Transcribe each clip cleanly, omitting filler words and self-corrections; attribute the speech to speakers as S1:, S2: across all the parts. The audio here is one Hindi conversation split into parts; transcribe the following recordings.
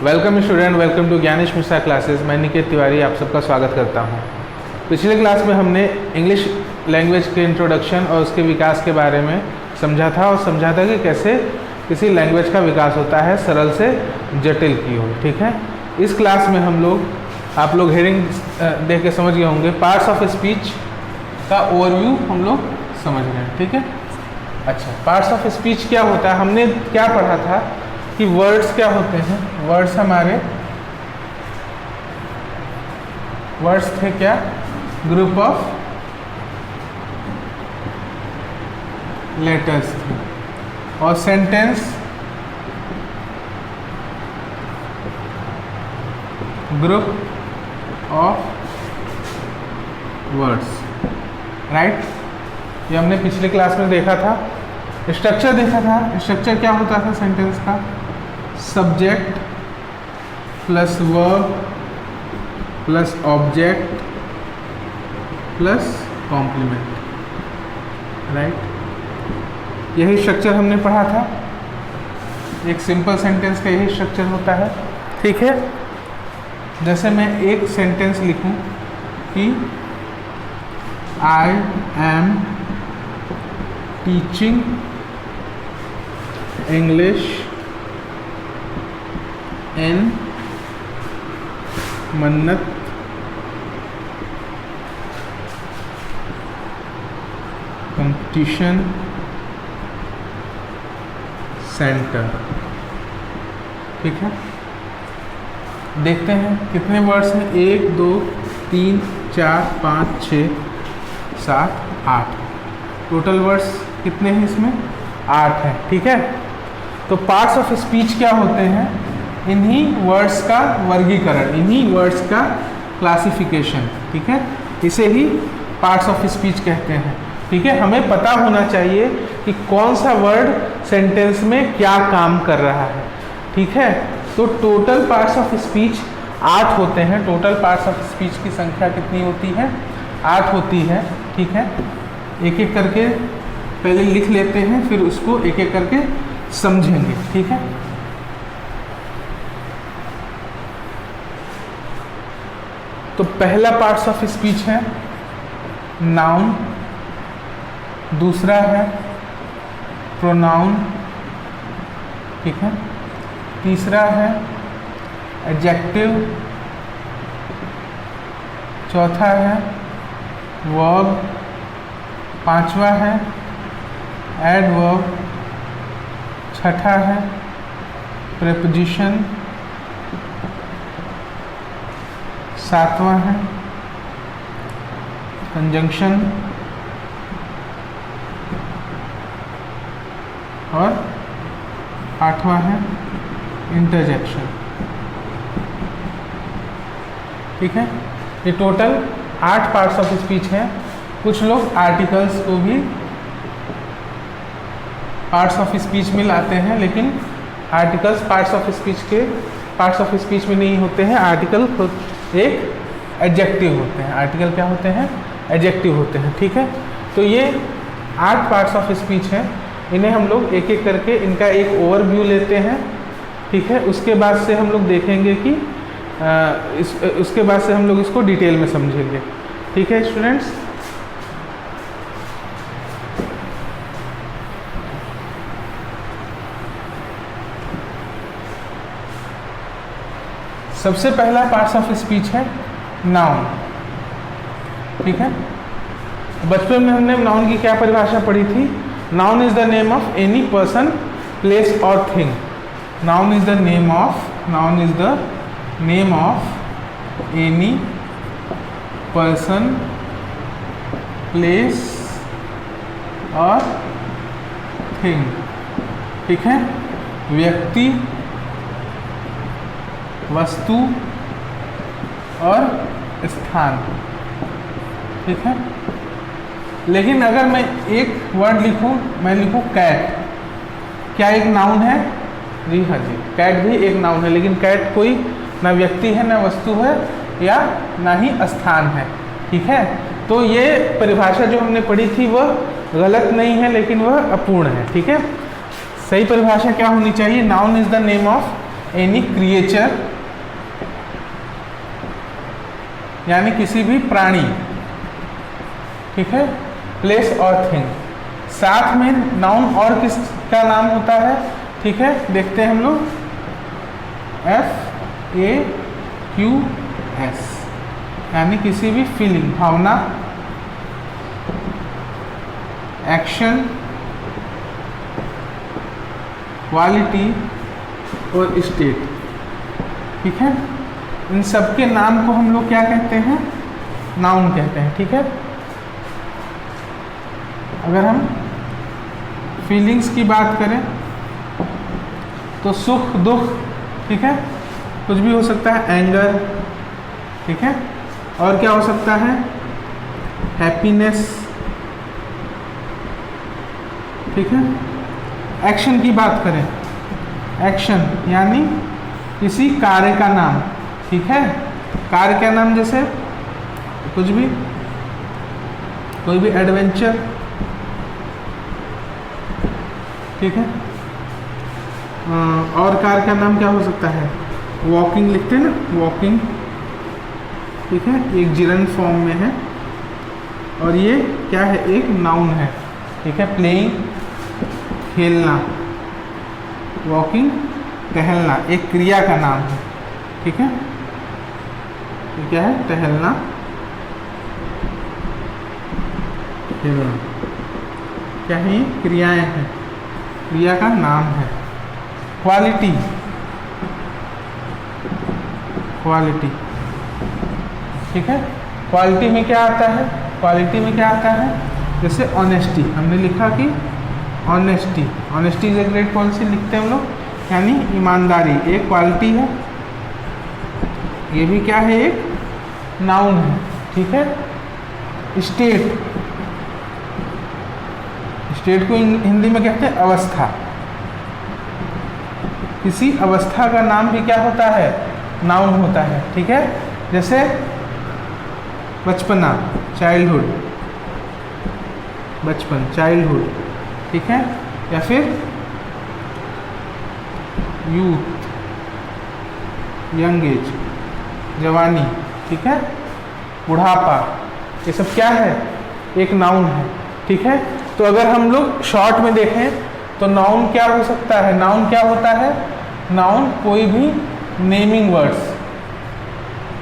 S1: Welcome student, welcome to Gyanesh Mishra classes. मैं निकेत तिवारी आप सबका स्वागत करता हूं। पिछले क्लास में हमने इंग्लिश लैंग्वेज के इंट्रोडक्शन और उसके विकास के बारे में समझा था और समझा था कि कैसे किसी लैंग्वेज का विकास होता है सरल से जटिल की ओर। ठीक है, इस क्लास में आप लोग हेडिंग देख के समझ गए होंगे। पार्ट्स ऑफ स्पीच का ओवरव्यू हम लोग समझ गए। ठीक है, अच्छा, पार्ट्स ऑफ स्पीच क्या होता है, हमने क्या पढ़ा था कि वर्ड्स क्या होते हैं। वर्ड्स हमारे वर्ड्स थे क्या, ग्रुप ऑफ लेटर्स थे। और sentence group of words, right. ये हमने पिछले क्लास में देखा था। स्ट्रक्चर देखा था। स्ट्रक्चर क्या होता था सेंटेंस का, subject plus verb plus object plus complement, right. यही स्ट्रक्चर हमने पढ़ा था। एक सिंपल सेंटेंस का यही स्ट्रक्चर होता है। ठीक है, जैसे मैं एक सेंटेंस लिखूं कि I am teaching English in मन्नत कंपटीशन सेंटर। ठीक है, देखते हैं कितने वर्ड्स हैं। 1 2 3 4 5 6 7 8 टोटल वर्ड्स कितने हैं इसमें, 8 हैं। ठीक है, तो पार्ट्स ऑफ स्पीच क्या होते हैं, इन्हीं वर्ड्स का वर्गीकरण, इन्हीं वर्ड्स का क्लासिफिकेशन। ठीक है, इसे ही पार्ट्स ऑफ स्पीच कहते हैं। ठीक है, हमें पता होना चाहिए कि कौन सा वर्ड सेंटेंस में क्या काम कर रहा है। ठीक है, तो टोटल पार्ट्स ऑफ स्पीच 8 होते हैं। टोटल पार्ट्स ऑफ स्पीच की संख्या कितनी होती है, 8 होती है। ठीक है, एक एक करके पहले लिख लेते हैं, फिर उसको एक एक करके समझेंगे। ठीक है, तो पहला पार्ट्स ऑफ स्पीच है नाउन, दूसरा है प्रोनाउन, ठीक है, तीसरा है एडजेक्टिव, चौथा है वर्ब, पांचवा है एडवर्ब, छठा है प्रीपोजिशन, सातवां है कंजंक्शन और आठवां है इंटरजेक्शन। ठीक है, ये टोटल 8 पार्ट्स ऑफ स्पीच हैं। कुछ लोग आर्टिकल्स को भी पार्ट्स ऑफ स्पीच में लाते हैं, लेकिन आर्टिकल्स पार्ट्स ऑफ स्पीच में नहीं होते हैं। आर्टिकल एक एडजेक्टिव होते हैं। आर्टिकल क्या होते हैं, एडजेक्टिव होते हैं। ठीक है, तो ये 8 पार्ट्स ऑफ स्पीच हैं। इन्हें हम लोग एक एक करके इनका एक ओवरव्यू लेते हैं। ठीक है, उसके बाद से हम लोग देखेंगे कि उसके बाद से हम लोग इसको डिटेल में समझेंगे। ठीक है स्टूडेंट्स, सबसे पहला पार्ट्स ऑफ स्पीच है नाउन। ठीक है, बचपन में हमने नाउन की क्या परिभाषा पढ़ी थी, noun is the name of any person place और thing. Noun is the name of any person place और थिंग। ठीक है, व्यक्ति, वस्तु और स्थान। ठीक है, लेकिन अगर मैं एक वर्ड लिखूं, मैं लिखूं कैट, क्या एक नाउन है? जी हाँ जी, कैट भी एक नाउन है, लेकिन कैट कोई ना व्यक्ति है, ना वस्तु है, या ना ही स्थान है। ठीक है, तो ये परिभाषा जो हमने पढ़ी थी वह गलत नहीं है, लेकिन वह अपूर्ण है। ठीक है, सही परिभाषा क्या होनी चाहिए, noun is the name of any creature यानी किसी भी प्राणी, ठीक है, प्लेस और थिंग। साथ में नाउन और किसका नाम होता है, ठीक है, देखते हैं हम लोग, FAQS यानी किसी भी फीलिंग, भावना, एक्शन, क्वालिटी और स्टेट, ठीक है, इन सब के नाम को हम लोग क्या कहते हैं, नाउन कहते हैं, ठीक है। अगर हम फीलिंग्स की बात करें तो सुख दुख, ठीक है, कुछ भी हो सकता है, एंगर, ठीक है, और क्या हो सकता है, हैप्पीनेस, ठीक है। एक्शन की बात करें, एक्शन यानी किसी कार्य का नाम, ठीक है, कार्य का नाम जैसे कुछ भी, कोई भी एडवेंचर, ठीक है। और कार्य का नाम क्या हो सकता है, वॉकिंग लिखते हैं ना, वॉकिंग, ठीक है, एक जिरन फॉर्म में है और ये क्या है, एक नाउन है, ठीक है। प्लेइंग खेलना, वॉकिंग टहलना, एक क्रिया का नाम है, ठीक है। ये क्या है, टहलना, खेलना, क्या है, ये क्रियाएं हैं, क्रिया का नाम है। क्वालिटी, क्वालिटी, ठीक है। क्वालिटी में क्या आता है, क्वालिटी में क्या आता है, जैसे ऑनेस्टी, हमने लिखा कि honesty, honesty is a great policy लिखते हैं हम लोग, यानी ईमानदारी एक क्वालिटी है, ये भी क्या है, एक नाउन है, ठीक है। स्टेट, स्टेट को हिंदी में कहते हैं अवस्था, किसी अवस्था का नाम भी क्या होता है, नाउन होता है, ठीक है। जैसे बचपना, चाइल्डहुड, बचपन, चाइल्डहुड, ठीक है, या फिर यूथ, यंग एज, जवानी, ठीक है, बुढ़ापा, ये सब क्या है, एक नाउन है, ठीक है। तो अगर हम लोग शॉर्ट में देखें तो नाउन क्या हो सकता है, नाउन क्या होता है, नाउन कोई भी नेमिंग वर्ड्स,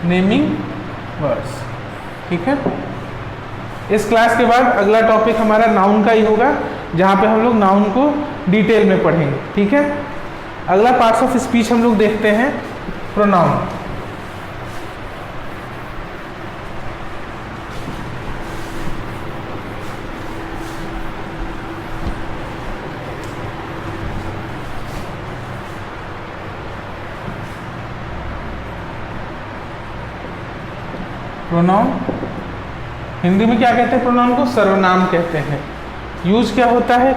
S1: नेमिंग वर्ड्स, ठीक है। इस क्लास के बाद अगला टॉपिक हमारा नाउन का ही होगा, जहाँ पे हम लोग नाउन को डिटेल में पढ़ेंगे, ठीक है। अगला पार्ट्स ऑफ स्पीच हम लोग देखते हैं, प्रोनाउन। प्रोनाउन हिंदी में क्या कहते हैं, प्रोनाउन को सर्वनाम कहते हैं। यूज क्या होता है,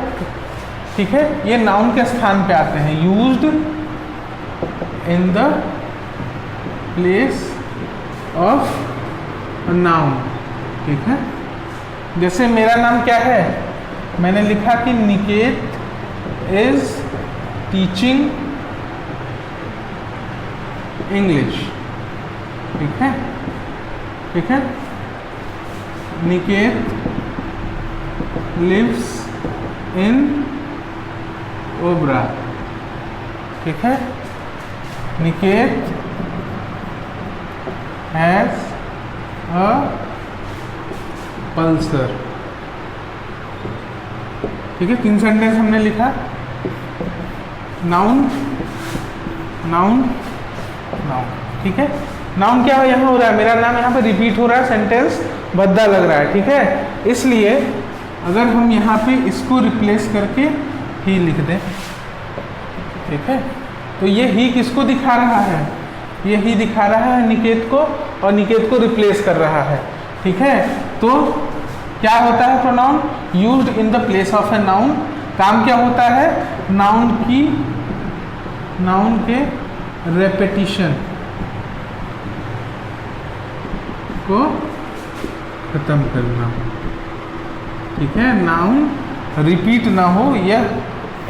S1: ठीक है, ये नाउन के स्थान पे आते हैं, used in the place of a noun, ठीक है। जैसे मेरा नाम क्या है, मैंने लिखा कि निकेत इज टीचिंग इंग्लिश, ठीक है, ठीक है। निकेत लिव्स इन ओबरा, ठीक है। निकेत हैज अ पल्सर, ठीक है। 3 सेंटेंस हमने लिखा, नाउन, नाउन, नाउन, ठीक है। नाउन क्या है, यहाँ हो रहा है, मेरा नाम यहाँ पे रिपीट हो रहा है, सेंटेंस भद्दा लग रहा है, ठीक है। इसलिए अगर हम यहाँ पे इसको रिप्लेस करके ही लिख दें, ठीक है, तो ये ही किसको दिखा रहा है, ये ही दिखा रहा है निकेत को, और निकेत को रिप्लेस कर रहा है, ठीक है। तो क्या होता है pronoun, used in the place of a noun. काम क्या होता है, नाउन की, नाउन के रेपिटिशन को खत्म करना, ठीक है, नाउन रिपीट ना हो, यह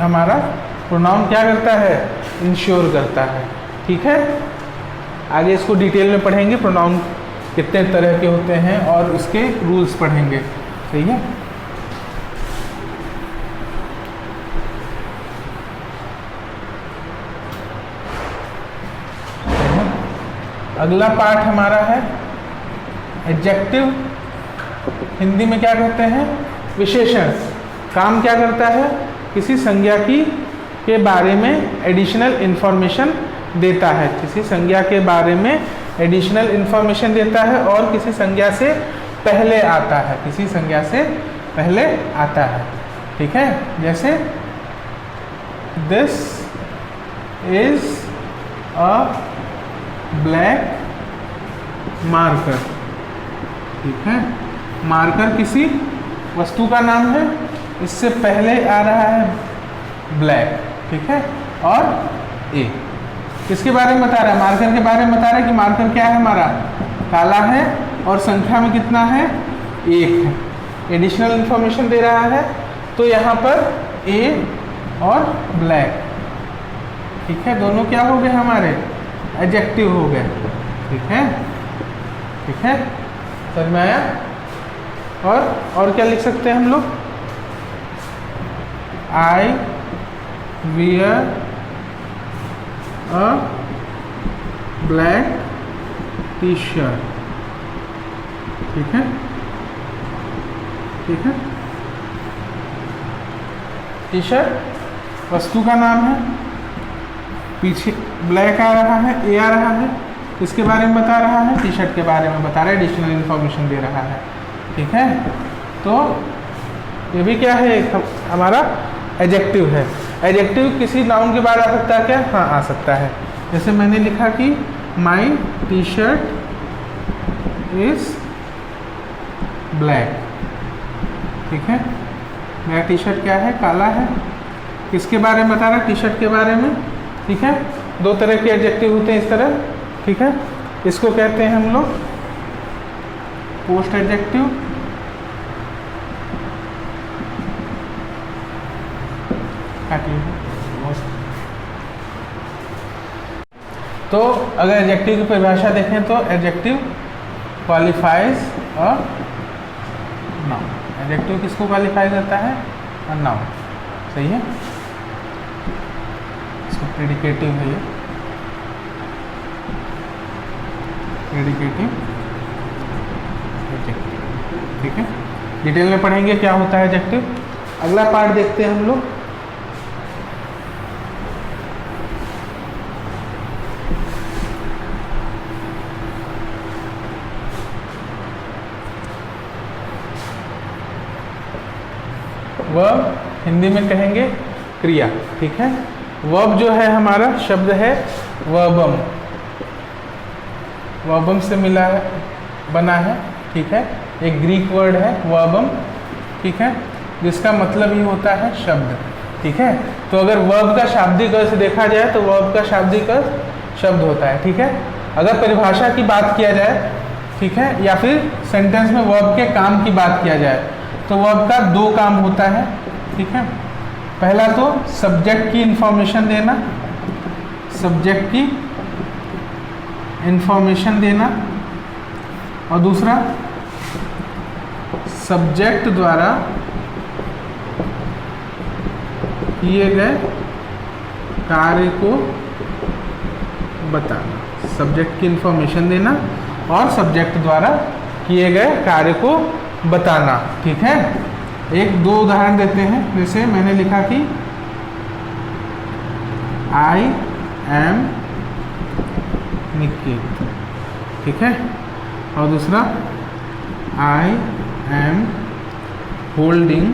S1: हमारा प्रोनाउन क्या करता है, इंश्योर करता है। ठीक है, आगे इसको डिटेल में पढ़ेंगे, प्रोनाउन कितने तरह के होते हैं और उसके रूल्स पढ़ेंगे। सही है। अगला पार्ट हमारा है एडजेक्टिव। हिंदी में क्या कहते हैं? विशेषण। काम क्या करता है? किसी संज्ञा के बारे में एडिशनल इंफॉर्मेशन देता है, किसी संज्ञा के बारे में एडिशनल इंफॉर्मेशन देता है और किसी संज्ञा से पहले आता है, किसी संज्ञा से पहले आता है। ठीक है, जैसे this is a black marker. ठीक है, मार्कर किसी वस्तु का नाम है, इससे पहले आ रहा है ब्लैक। ठीक है, और ए किसके बारे में बता रहा है? मार्कर के बारे में बता रहा है कि मार्कर क्या है हमारा? काला है और संख्या में कितना है? 1 है। एडिशनल इंफॉर्मेशन दे रहा है, तो यहाँ पर ए और ब्लैक। ठीक है, दोनों क्या हो गए हमारे? एडजेक्टिव हो गए। ठीक है, ठीक है, समझ में आया? और क्या लिख सकते हैं हम लोग? I wear a black T shirt. ठीक है, ठीक है, टी शर्ट वस्तु का नाम है, पीछे ब्लैक आ रहा है, ए आ रहा है, किसके बारे में बता रहा है? टी शर्ट के बारे में बता रहा है, एडिशनल इंफॉर्मेशन दे रहा है। ठीक है, तो ये भी क्या है? हमारा एडजेक्टिव है। एडजेक्टिव किसी नाउन के बाद आ सकता है क्या? हाँ, आ सकता है। जैसे मैंने लिखा कि माई टी शर्ट इज ब्लैक। ठीक है, मेरा टी शर्ट क्या है? काला है। किसके बारे में बता रहा है? टी शर्ट के बारे में। ठीक है, 2 तरह के एडजेक्टिव होते हैं इस तरह। ठीक है, इसको कहते हैं हम लोग पोस्ट एडजेक्टिव, तो अगर एडजेक्टिव की परिभाषा देखें तो adjective qualifies a noun. Adjective किसको क्वालिफाई करता है? A noun. सही है, इसको प्रेडिकेटिव है ये, प्रेडिकेटिव एडजेक्टिव। ठीक है, डिटेल में पढ़ेंगे क्या होता है एडजेक्टिव। अगला पार्ट देखते हैं हम लोग। वर्ब हिंदी में कहेंगे क्रिया। ठीक है, वर्ब जो है हमारा शब्द है वर्बम, वर्बम से मिला है, बना है। ठीक है, एक ग्रीक वर्ड है वर्बम। ठीक है, जिसका मतलब ही होता है शब्द। ठीक है, तो अगर वर्ब का शाब्दिक अर्थ देखा जाए तो वर्ब का शाब्दिक अर्थ शब्द होता है। ठीक है, अगर परिभाषा की बात किया जाए, ठीक है, या फिर सेंटेंस में वर्ब के काम की बात किया जाए तो वर्ब का 2 काम होता है। ठीक है, पहला तो सब्जेक्ट की इंफॉर्मेशन देना, सब्जेक्ट की इंफॉर्मेशन देना, और दूसरा सब्जेक्ट द्वारा किए गए कार्य को बताना। सब्जेक्ट की इंफॉर्मेशन देना और सब्जेक्ट द्वारा किए गए कार्य को बताना। ठीक है, 1-2 उदाहरण देते हैं। जैसे मैंने लिखा कि आई एम निकेत। ठीक है, और दूसरा I am holding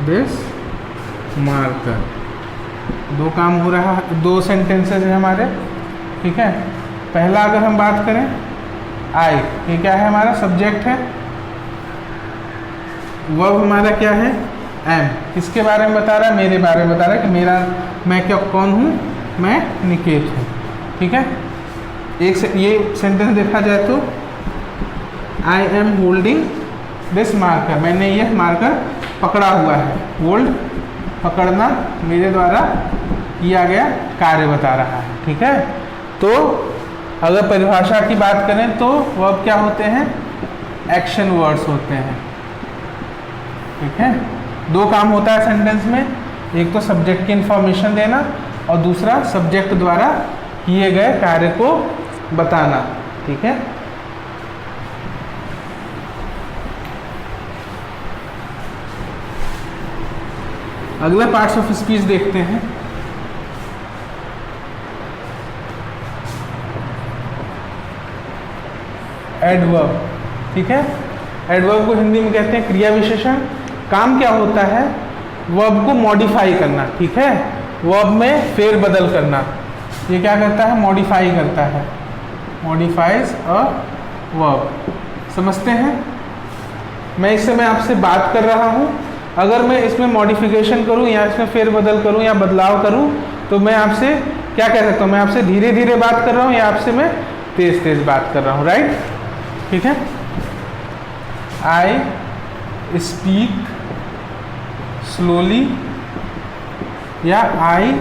S1: this marker. 2 काम हो रहा है, 2 सेंटेंसेस हैं हमारे। ठीक है, पहला अगर हम बात करें आई, ये क्या है? हमारा सब्जेक्ट है। वर्ब हमारा क्या है? एम। किसके बारे में बता रहा है? मेरे बारे में बता रहा है कि मैं क्या, कौन हूँ? मैं निकेत हूँ। ठीक है, ये सेंटेंस देखा जाए तो I am holding this marker, मैंने यह मार्कर पकड़ा हुआ है। होल्ड पकड़ना, मेरे द्वारा किया गया कार्य बता रहा है। ठीक है, तो अगर परिभाषा की बात करें तो वर्ब क्या होते हैं, एक्शन वर्ड्स होते हैं। ठीक है, दो काम होता है सेंटेंस में, एक तो सब्जेक्ट की इंफॉर्मेशन देना और दूसरा सब्जेक्ट द्वारा किए गए कार्य को बताना। ठीक है, अगला पार्ट्स ऑफ स्पीच देखते हैं। एडवर्ब। ठीक है, एडवर्ब को हिंदी में कहते हैं क्रिया विशेषण। काम क्या होता है, वर्ब को मॉडिफाई करना। ठीक है, वर्ब में फेर बदल करना। ये क्या करता है, मॉडिफाई करता है, मॉडिफाइज अ वर्ब। समझते हैं, मैं इस समय आपसे बात कर रहा हूँ, अगर मैं इसमें मॉडिफिकेशन करूँ या इसमें फेर बदल करूँ या बदलाव करूँ तो मैं आपसे क्या कह सकता हूँ, मैं आपसे धीरे धीरे बात कर रहा हूँ या आपसे मैं तेज तेज बात कर रहा हूँ। राइट, ठीक है। आई स्पीक स्लोली या आई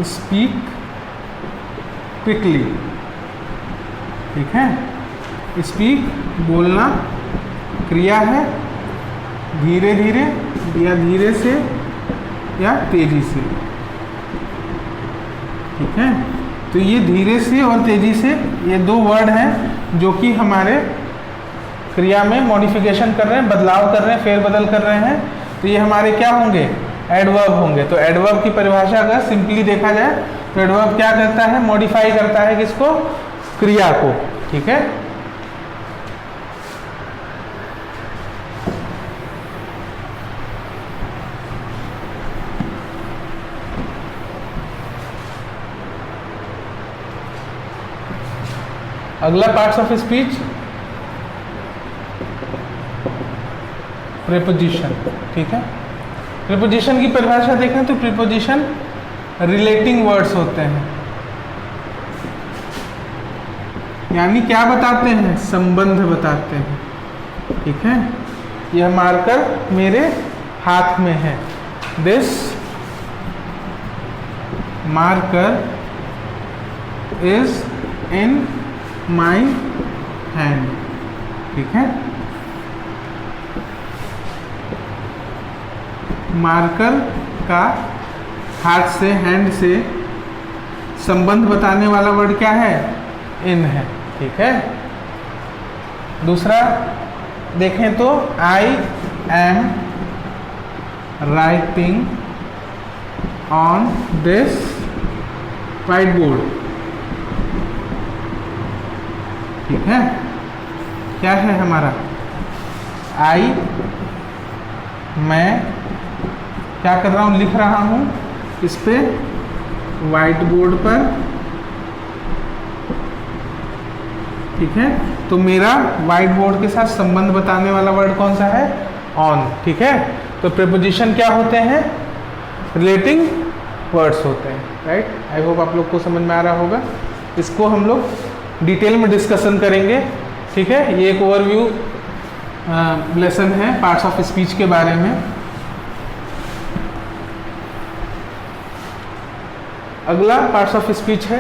S1: स्पीक क्विकली। ठीक है, स्पीक बोलना क्रिया है, धीरे धीरे या धीरे से या तेजी से। ठीक है, तो ये धीरे से और तेजी से ये दो वर्ड हैं जो कि हमारे क्रिया में मॉडिफिकेशन कर रहे हैं, बदलाव कर रहे हैं, फेरबदल कर रहे हैं। तो ये हमारे क्या होंगे, एडवर्ब होंगे। तो एडवर्ब की परिभाषा अगर सिंपली देखा जाए तो एडवर्ब क्या करता है, मॉडिफाई करता है किसको, क्रिया को। ठीक है, अगला पार्ट्स ऑफ स्पीच प्रीपोजिशन। ठीक है, प्रीपोजिशन की परिभाषा देखें तो प्रीपोजिशन रिलेटिंग वर्ड्स होते हैं, यानी क्या बताते हैं, संबंध बताते हैं। ठीक है, यह मार्कर मेरे हाथ में है, this marker is in my hand. ठीक है, मार्कर का हाथ से, हैंड से संबंध बताने वाला वर्ड क्या है, इन है। ठीक है, दूसरा देखें तो I am writing on this white board. ठीक है, क्या है हमारा, आई मैं क्या कर रहा हूँ, लिख रहा हूँ इस पे व्हाइट बोर्ड पर। ठीक है, तो मेरा व्हाइट बोर्ड के साथ संबंध बताने वाला वर्ड कौन सा है, ऑन। ठीक है, तो प्रीपोजिशन क्या होते हैं, रिलेटिंग वर्ड्स होते हैं। राइट, आई होप आप लोग को समझ में आ रहा होगा। इसको हम लोग डिटेल में डिस्कशन करेंगे। ठीक है, ये एक ओवरव्यू लेसन है पार्ट्स ऑफ स्पीच के बारे में। अगला पार्ट्स ऑफ स्पीच है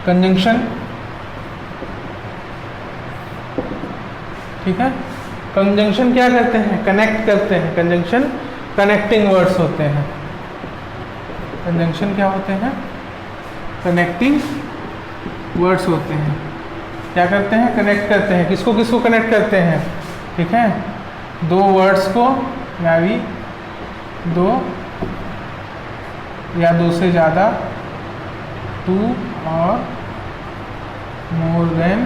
S1: कंजंक्शन। ठीक है, कंजंक्शन क्या करते हैं, कनेक्ट करते हैं। कंजंक्शन कनेक्टिंग वर्ड्स होते हैं। कंजंक्शन क्या होते हैं, कनेक्टिंग वर्ड्स होते हैं। क्या करते हैं, कनेक्ट करते हैं। किसको किसको कनेक्ट करते हैं, ठीक है, दो वर्ड्स को, यानी दो या दो से ज़्यादा, टू और more than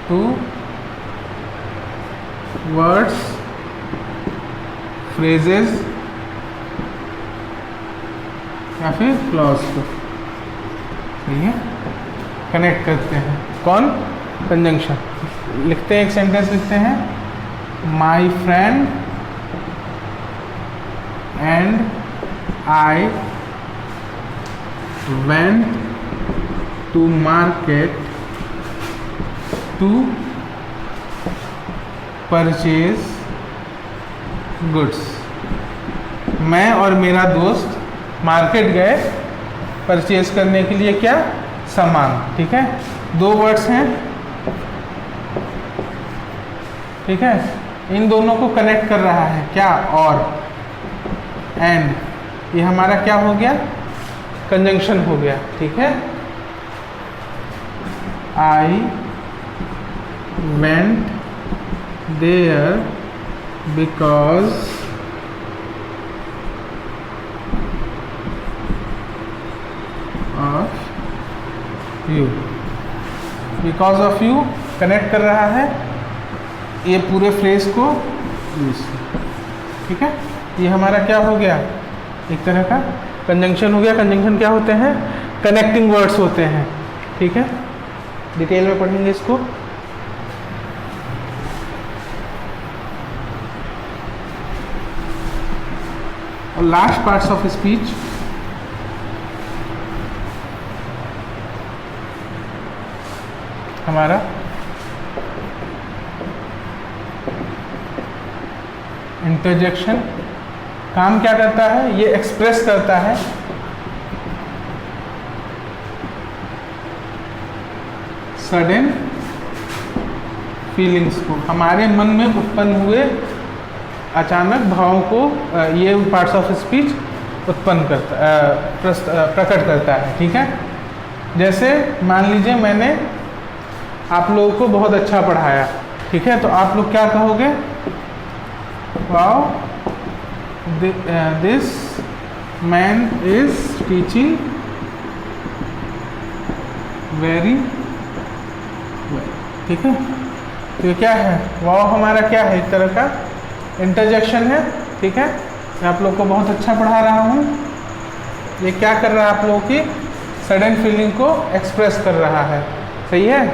S1: two words, phrases या फिर क्लॉज को, ठीक है, कनेक्ट करते हैं। कौन, कंजंक्शन। लिखते हैं, एक सेंटेंस लिखते हैं, my friend and I went to market to purchase goods. मैं और मेरा दोस्त मार्केट गए परचेज करने के लिए क्या, सामान। ठीक है, दो वर्ड्स हैं। ठीक है, इन दोनों को कनेक्ट कर रहा है क्या, और एंड, ये हमारा क्या हो गया, कंजंक्शन हो गया। ठीक है, I went there because of you. Because of you connect कर रहा है ये पूरे फ्रेज को यूज। ठीक है, ये हमारा क्या हो गया, एक तरह का कंजंक्शन हो गया। कंजंक्शन क्या होते हैं, कनेक्टिंग वर्ड्स होते हैं। ठीक है, डिटेल में पढ़ेंगे इसको। और लास्ट पार्ट्स ऑफ स्पीच, हमारा इंटरजेक्शन काम क्या करता है, ये एक्सप्रेस करता है सडन फीलिंग्स को, हमारे मन में उत्पन्न हुए अचानक भावों को ये पार्ट्स ऑफ स्पीच उत्पन्न करता, प्रकट करता है। ठीक है, जैसे मान लीजिए मैंने आप लोगों को बहुत अच्छा पढ़ाया। ठीक है, तो आप लोग क्या कहोगे, wow this man is teaching very well. ठीक है, तो ये क्या है, वाओ हमारा क्या है, एक तरह का इंटरजेक्शन है। ठीक है, मैं आप लोग को बहुत अच्छा पढ़ा रहा हूँ, ये क्या कर रहा है, आप लोगों की सडन फीलिंग को एक्सप्रेस कर रहा है। सही है,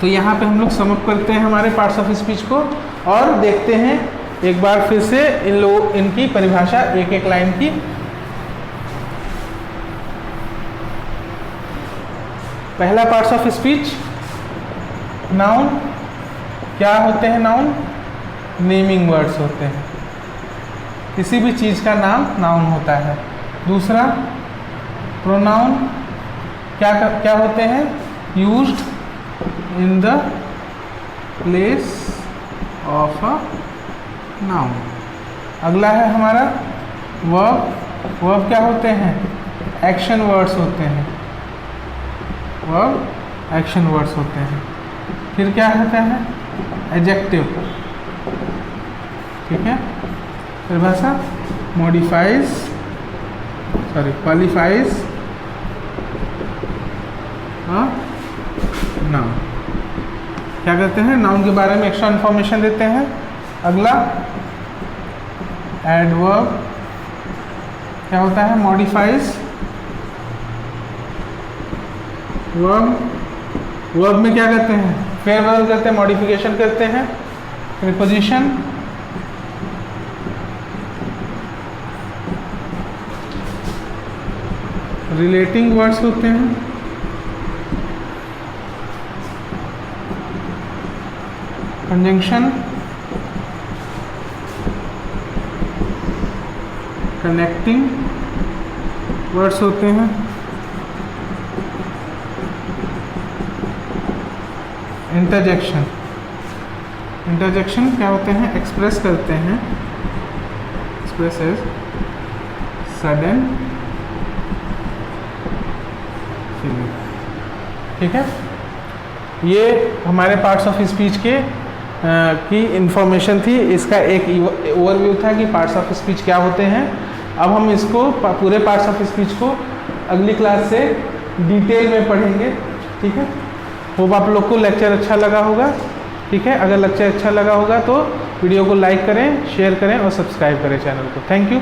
S1: तो यहाँ पे हम लोग सम अप करते हैं हमारे पार्ट्स ऑफ स्पीच को और देखते हैं एक बार फिर से इनकी परिभाषा एक एक लाइन की। पहला पार्ट्स ऑफ स्पीच, नाउन। क्या होते हैं नाउन, नेमिंग वर्ड्स होते हैं, किसी भी चीज़ का नाम नाउन होता है। दूसरा प्रोनाउन, क्या होते हैं, used in the place of a noun. अगला है हमारा वर्ब। वर्ब क्या होते हैं, एक्शन वर्ड्स होते हैं, वर्ब एक्शन वर्ड्स होते हैं। फिर क्या होता है, एडजेक्टिव। ठीक है, फिर भाषा क्वालिफाइज नाउन। क्या कहते हैं, नाउन के बारे में एक्स्ट्रा इन्फॉर्मेशन देते हैं। अगला एडवर्ब, क्या होता है, मॉडिफाइज वर्ब। वर्ब में क्या करते हैं, फेयरवेल करते हैं, मॉडिफिकेशन करते हैं। प्रीपोजिशन, रिलेटिंग वर्ड्स होते हैं। कंजंक्शन, कनेक्टिंग वर्ड्स होते हैं। इंटरजेक्शन, इंटरजेक्शन क्या होते हैं, एक्सप्रेस करते हैं, एक्सप्रेस एज सडन फीलिंग। ठीक है, ये हमारे पार्ट्स ऑफ स्पीच के की इंफॉर्मेशन थी। इसका एक ओवरव्यू था कि पार्ट्स ऑफ स्पीच क्या होते हैं। अब हम इसको पूरे पार्ट्स ऑफ स्पीच को अगली क्लास से डिटेल में पढ़ेंगे। ठीक है, होप आप लोग को लेक्चर अच्छा लगा होगा। ठीक है, अगर लेक्चर अच्छा लगा होगा तो वीडियो को लाइक करें, शेयर करें और सब्सक्राइब करें चैनल को। Thank you.